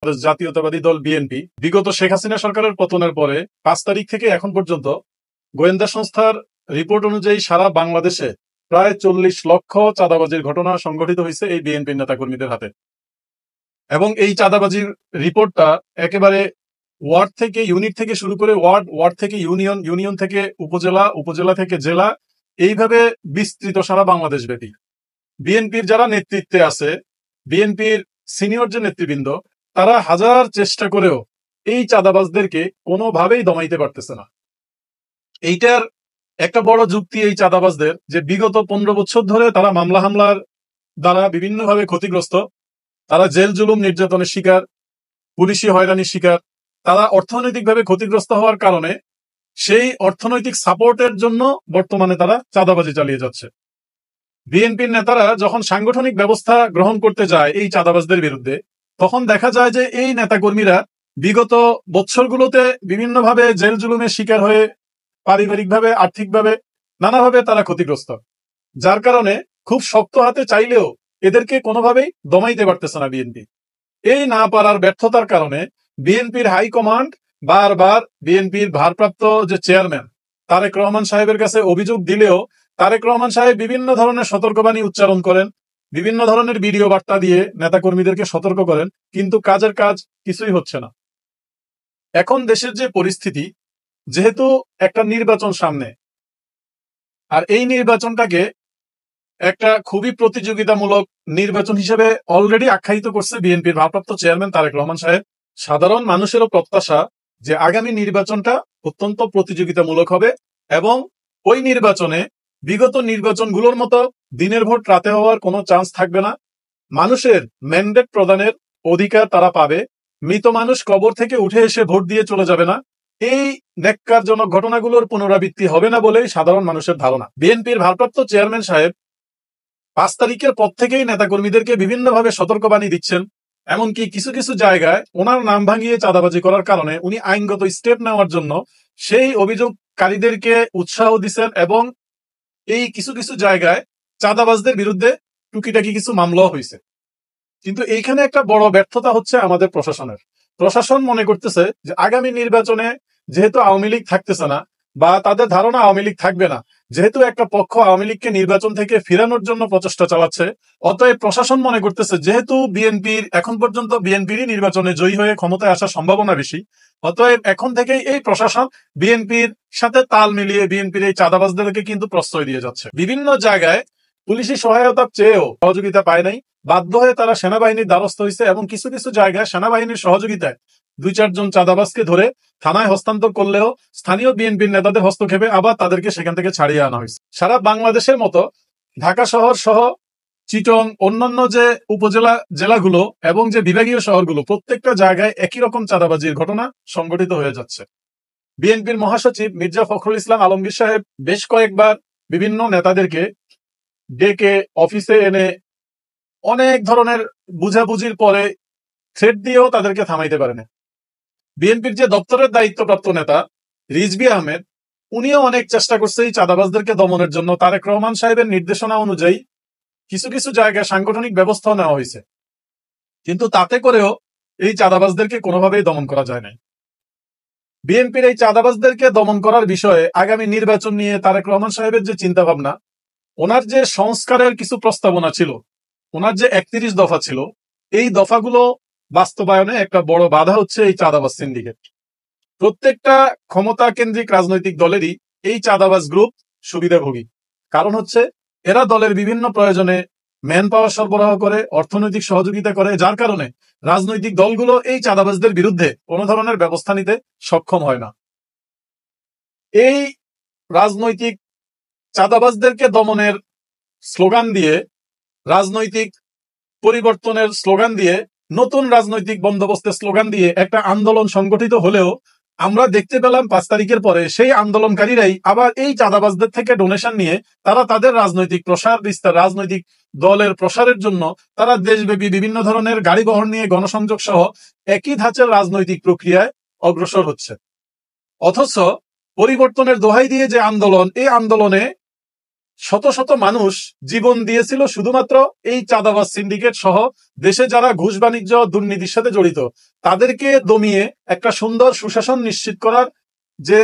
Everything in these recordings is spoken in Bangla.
বাংলাদেশ জাতীয়তাবাদী দল বিএনপি বিগত শেখ হাসিনা সরকারের পতনের পরে 5 তারিখ থেকে এখন পর্যন্ত গোয়েন্দা সংস্থার রিপোর্ট অনুযায়ী সারা বাংলাদেশে প্রায় 40 লক্ষ চাঁদাবাজির ঘটনা সংঘটিত হয়েছে এই বিএনপির নেতাকর্মীদের হাতে। এবং এই চাঁদাবাজির রিপোর্টটা একেবারে ওয়ার্ড থেকে ইউনিট থেকে শুরু করে ওয়ার্ড থেকে ইউনিয়ন, ইউনিয়ন থেকে উপজেলা, উপজেলা থেকে জেলা, এইভাবে বিস্তৃত সারা বাংলাদেশ ব্যাপী। বিএনপির যারা নেতৃত্বে আছে, বিএনপির সিনিয়র যে নেতৃবৃন্দ, তারা হাজার চেষ্টা করেও এই চাঁদাবাজদেরকে কোনোভাবেই দমাইতে পারতেছে না। এইটার একটা বড় যুক্তি এই চাঁদাবাজদের যে বিগত 15 বছর ধরে তারা মামলা হামলার দ্বারা বিভিন্নভাবে ক্ষতিগ্রস্ত, তারা জেল জুলুম নির্যাতনের শিকার, পুলিশি হয়রানির শিকার, তারা অর্থনৈতিকভাবে ক্ষতিগ্রস্ত হওয়ার কারণে সেই অর্থনৈতিক সাপোর্টের জন্য বর্তমানে তারা চাঁদাবাজি চালিয়ে যাচ্ছে। বিএনপির নেতারা যখন সাংগঠনিক ব্যবস্থা গ্রহণ করতে যায় এই চাঁদাবাজদের বিরুদ্ধে, তখন দেখা যায় যে এই নেতাকর্মীরা বিগত বছরগুলোতে বিভিন্নভাবে জেল জুলুমের শিকার হয়ে পারিবারিকভাবে, আর্থিকভাবে নানাভাবে তারা ক্ষতিগ্রস্ত, যার কারণে খুব শক্ত হাতে চাইলেও এদেরকে কোনোভাবেই দমাইতে পারতেছে না বিএনপি। এই না পারার ব্যর্থতার কারণে বিএনপির হাইকমান্ড বারবার বিএনপির ভারপ্রাপ্ত যে চেয়ারম্যান তারেক রহমান সাহেবের কাছে অভিযোগ দিলেও তারেক রহমান সাহেব বিভিন্ন ধরনের সতর্কবাণী উচ্চারণ করেন, বিভিন্ন ধরনের ভিডিও বার্তা দিয়ে নেতাকর্মীদেরকে সতর্ক করেন, কিন্তু কাজের কাজ কিছুই হচ্ছে না। এখন দেশের যে পরিস্থিতি, যেহেতু একটা নির্বাচন সামনে, আর এই নির্বাচনটাকে একটা খুবই প্রতিযোগিতামূলক নির্বাচন হিসেবে অলরেডি আখ্যায়িত করছে বিএনপির ভারপ্রাপ্ত চেয়ারম্যান তারেক রহমান সাহেব। সাধারণ মানুষেরও প্রত্যাশা যে আগামী নির্বাচনটা অত্যন্ত প্রতিযোগিতামূলক হবে এবং ওই নির্বাচনে বিগত নির্বাচনগুলোর মতো দিনের ভোট রাতে হওয়ার কোনো চান্স থাকবে না। মানুষের ম্যান্ডেট প্রদানের অধিকার তারা পাবে। মৃত মানুষ কবর থেকে উঠে এসে ভোট দিয়ে চলে যাবে না। এই ন্যাক্কারজনক ঘটনাগুলোর পুনরাবৃত্তি হবে না বলেই সাধারণ মানুষের ধারণা। বিএনপির ভারপ্রাপ্ত চেয়ারম্যান সাহেব 5 তারিখের পর থেকেই নেতাকর্মীদেরকে বিভিন্নভাবে সতর্কবাণী দিচ্ছেন। এমনকি কিছু কিছু জায়গায় ওনার নাম ভাঙিয়ে চাঁদাবাজি করার কারণে উনি আইনগত স্টেপ নেওয়ার জন্য সেই অভিযোগকারীদেরকে উৎসাহ দিচ্ছেন এবং এই কিছু কিছু জায়গায় চাঁদাবাজদের বিরুদ্ধে টুকিটাকি কিছু মামলাও হয়েছে। কিন্তু এইখানে একটা বড় ব্যর্থতা হচ্ছে আমাদের প্রশাসনের। প্রশাসন মনে করতেছে যে আগামী নির্বাচনে যেহেতু আওয়ামী লীগ থাকতেছে না, বা তাদের ধারণা আওয়ামী লীগ থাকবে না, যেহেতু একটা পক্ষ আওয়ামী লীগকে নির্বাচন থেকে ফিরানোর জন্য প্রচেষ্টা চালাচ্ছে, অতএব প্রশাসন মনে করতেছে যেহেতু বিএনপির এখন পর্যন্ত বিএনপিরই নির্বাচনে জয়ী হয়ে ক্ষমতায় আসার সম্ভাবনা বেশি, অতএব এখন থেকেই এই প্রশাসন বিএনপির সাথে তাল মিলিয়ে বিএনপির এই চাঁদাবাজদেরকে কিন্তু প্রশ্রয় দিয়ে যাচ্ছে। বিভিন্ন জায়গায় পুলিশি সহায়তা চেয়েও সহযোগিতা পায় নাই, বাধ্য হয়ে তারা সেনাবাহিনীর দ্বারস্থ হয়েছে এবং কিছু কিছু জায়গায় সেনাবাহিনীর সহযোগিতায় 2-4 জন চাঁদাবাজকে ধরে থানায় হস্তান্তর করলেও স্থানীয় বিএনপির নেতাদের হস্তক্ষেপে আবার তাদেরকে সেখান থেকে ছাড়িয়ে আনা হয়েছে। সারা বাংলাদেশের মতো ঢাকা শহর সহ চিটং, অন্যান্য যে উপজেলা জেলাগুলো এবং যে বিভাগীয় শহরগুলো, প্রত্যেকটা জায়গায় একই রকম চাঁদাবাজির ঘটনা সংঘটিত হয়ে যাচ্ছে। বিএনপির মহাসচিব মির্জা ফখরুল ইসলাম আলমগীর সাহেব বেশ কয়েকবার বিভিন্ন নেতাদেরকে ডেকে অফিসে এনে অনেক ধরনের বুঝাবুঝির পরে থ্রেট দিয়েও তাদেরকে থামাইতে পারেনি। বিএনপির যে দপ্তরের দায়িত্বপ্রাপ্ত নেতা রিজভী আহমেদ, উনিও অনেক চেষ্টা করছে এই চাঁদাবাজদেরকে দমনের জন্য। তারেক রহমান সাহেবের নির্দেশনা অনুযায়ী কিছু কিছু জায়গায় সাংগঠনিক ব্যবস্থাও নেওয়া হয়েছে, কিন্তু তাতে করেও এই চাঁদাবাজদেরকে কোনোভাবেই দমন করা যায় না। বিএনপির এই চাঁদাবাজদেরকে দমন করার বিষয়ে আগামী নির্বাচন নিয়ে তারেক রহমান সাহেবের যে চিন্তা ভাবনা, ওনার যে সংস্কারের কিছু প্রস্তাবনা ছিল, ওনার যে 31 দফা ছিল, এই দফাগুলো বাস্তবায়নে একটা বড় বাধা হচ্ছে এই চাঁদাবাজ সিন্ডিকেট। প্রত্যেকটা ক্ষমতা কেন্দ্রিক রাজনৈতিক দলেরই এই চাঁদাবাজ গ্রুপ সুবিধাভোগী। কারণ হচ্ছে এরা দলের বিভিন্ন প্রয়োজনে ম্যান পাওয়ার সরবরাহ করে, অর্থনৈতিক সহযোগিতা করে, যার কারণে রাজনৈতিক দলগুলো এই চাঁদাবাজদের বিরুদ্ধে কোনো ধরনের ব্যবস্থা নিতে সক্ষম হয় না। এই রাজনৈতিক চাঁদাবাজদেরকে দমনের স্লোগান দিয়ে, রাজনৈতিক পরিবর্তনের স্লোগান দিয়ে, নতুন রাজনৈতিক বন্দোবস্তের স্লোগান দিয়ে একটা আন্দোলন সংগঠিত হলেও আমরা দেখতে পেলাম 5 তারিখের পরে সেই আন্দোলনকারীরাই আবার এই চাঁদাবাজদের থেকে ডোনেশন নিয়ে তারা তাদের রাজনৈতিক প্রসার বিস্তার, রাজনৈতিক দলের প্রসারের জন্য তারা দেশব্যাপী বিভিন্ন ধরনের গাড়ি বহর নিয়ে গণসংযোগ সহ একই ধাঁচের রাজনৈতিক প্রক্রিয়ায় অগ্রসর হচ্ছে। অথচ পরিবর্তনের দোহাই দিয়ে যে আন্দোলন, এই আন্দোলনে শত শত মানুষ জীবন দিয়েছিল শুধুমাত্র এই চাঁদাবাজ সিন্ডিকেট সহ দেশে যারা ঘুষ বাণিজ্য দুর্নীতির সাথে জড়িত তাদেরকে দমিয়ে একটা সুন্দর সুশাসন নিশ্চিত করার যে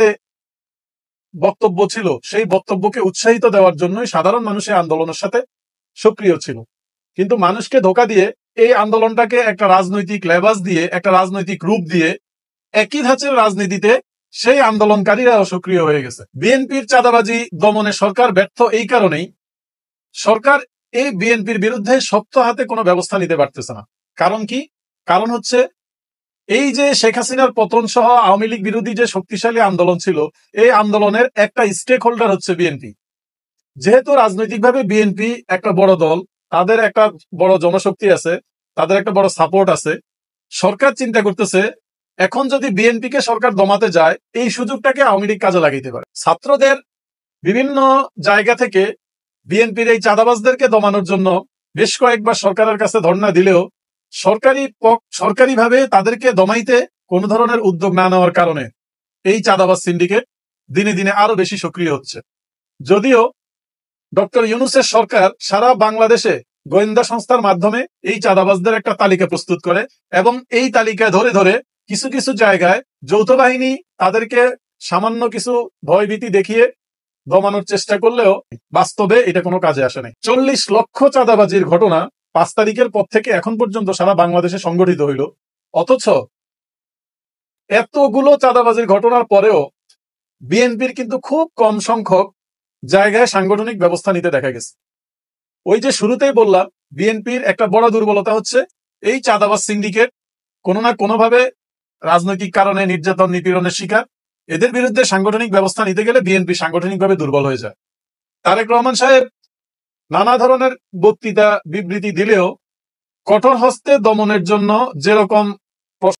বক্তব্য ছিল সেই বক্তব্যকে উৎসাহিত দেওয়ার জন্যই সাধারণ মানুষের আন্দোলনের সাথে সক্রিয় ছিল। কিন্তু মানুষকে ধোঁকা দিয়ে এই আন্দোলনটাকে একটা রাজনৈতিক লেবাস দিয়ে, একটা রাজনৈতিক রূপ দিয়ে একই ধাঁচের রাজনীতিতে সেই আন্দোলনকারীরাও সক্রিয় হয়ে গেছে। বিএনপির চাঁদাবাজি দমনে সরকার ব্যর্থ এই কারণেই, সরকার এই বিএনপির বিরুদ্ধে শক্ত হাতে কোনো ব্যবস্থা নিতে পারতেছে না। কারণ কি? কারণ হচ্ছে এই যে শেখ হাসিনার পতন সহ আওয়ামী লীগ বিরোধী যে শক্তিশালী আন্দোলন ছিল, এই আন্দোলনের একটা স্টেক হোল্ডার হচ্ছে বিএনপি। যেহেতু রাজনৈতিকভাবে বিএনপি একটা বড় দল, তাদের একটা বড় জনশক্তি আছে, তাদের একটা বড় সাপোর্ট আছে, সরকার চিন্তা করতেছে এখন যদি বিএনপিকে সরকার দমাতে যায় এই সুযোগটাকে আওয়ামী লীগ কাজে লাগাইতে পারে। ছাত্রদের বিভিন্ন জায়গা থেকে বিএনপির এই চাঁদাবাজদেরকে দমানোর জন্য বেশ কয়েকবার সরকারের কাছে ধর্ণা দিলেও সরকারিভাবে তাদেরকে দমাইতে কোন ধরনের উদ্যোগ না নেওয়ার কারণে এই চাঁদাবাজ সিন্ডিকেট দিনে দিনে আরো বেশি সক্রিয় হচ্ছে। যদিও ডক্টর ইউনূসের সরকার সারা বাংলাদেশে গোয়েন্দা সংস্থার মাধ্যমে এই চাঁদাবাজদের একটা তালিকা প্রস্তুত করে এবং এই তালিকা ধরে ধরে কিছু কিছু জায়গায় যৌথ বাহিনী তাদেরকে সামান্য কিছু ভয়ভীতি দেখিয়ে দমানোর চেষ্টা করলেও বাস্তবে এটা কোনো কাজে আসে নাই। 40 লক্ষ চাঁদাবাজির ঘটনা 5 তারিখের পর থেকে এখন পর্যন্ত সারা বাংলাদেশে সংগঠিত হইল, অথচ এতগুলো চাঁদাবাজির ঘটনার পরেও বিএনপির কিন্তু খুব কম সংখ্যক জায়গায় সাংগঠনিক ব্যবস্থা নিতে দেখা গেছে। ওই যে শুরুতেই বললাম, বিএনপির একটা বড় দুর্বলতা হচ্ছে এই চাঁদাবাজ সিন্ডিকেট কোনো না কোনোভাবে রাজনৈতিক কারণে নির্যাতন নিপীড়নের শিকার। এদের বিরুদ্ধে সাংগঠনিক ব্যবস্থা নিতে গেলে বিএনপি সাংগঠনিকভাবে দুর্বল হয়ে যায়। তারেক রহমান সাহেব নানা ধরনের বক্তৃতা বিবৃতি দিলেও কঠোর হস্তে দমনের জন্য যেরকম